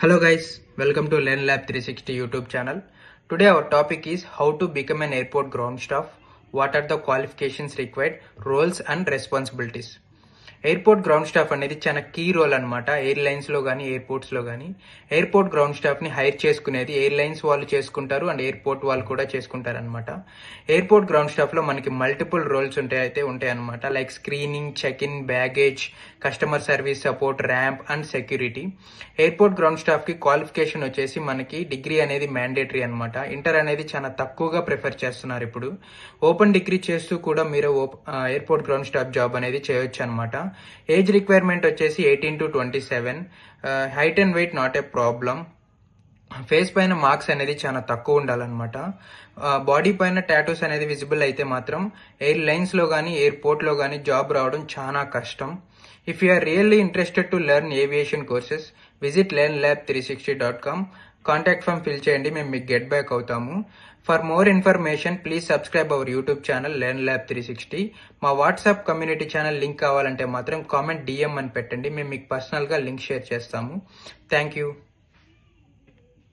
Hello guys, welcome to Learn Lab 360 YouTube channel. Today our topic is how to become an airport ground staff, what are the qualifications required, roles and responsibilities. Airport ground staff అనేది చాలా key role అనమాట. ఎయిర్లైన్స్లో కానీ ఎయిర్పోర్ట్స్లో కానీ airport ground స్టాఫ్ని hire చేసుకునేది airlines వాళ్ళు చేసుకుంటారు and airport వాళ్ళు కూడా చేసుకుంటారు అనమాట. ఎయిర్పోర్ట్ గ్రౌండ్ స్టాఫ్లో మనకి మల్టిపుల్ రోల్స్ ఉంటాయి అనమాట. Like screening, check in, baggage, customer service support, ramp and security. Airport ground స్టాఫ్కి క్వాలిఫికేషన్ వచ్చేసి మనకి డిగ్రీ అనేది మ్యాండేటరీ అనమాట. ఇంటర్ అనేది చాలా తక్కువగా ప్రిఫర్ చేస్తున్నారు ఇప్పుడు. ఓపెన్ డిగ్రీ చేస్తూ కూడా మీరు ఎయిర్పోర్ట్ గ్రౌండ్ స్టాఫ్ జాబ్ అనేది చేయొచ్చు అనమాట. ఏజ్ రిక్వైర్మెంట్ వచ్చేసి 18 to 27. Height and weight not a problem. Face పైన మార్క్స్ అనేది చాలా తక్కువ ఉండాలన్నమాట. బాడీ పైన టాటూస్ అనేది విజిబుల్ అయితే మాత్రం ఎయిర్లైన్స్లో కానీ ఎయిర్పోర్ట్లో కానీ జాబ్ రావడం చాలా కష్టం. If you are really interested to learn aviation courses, visit learnlab360.com. Contact form fill చేయండి, మేము మీకు గెట్ బ్యాక్ అవుతాము. For more information please subscribe our YouTube channel learn lab 360. మా వాట్సాప్ కమ్యూనిటీ ఛానల్ లింక్ కావాలంటే మాత్రం కామెంట్ DM అని పెట్టండి, మేము మీకు పర్సనల్గా లింక్ షేర్ చేస్తాము. Thank you.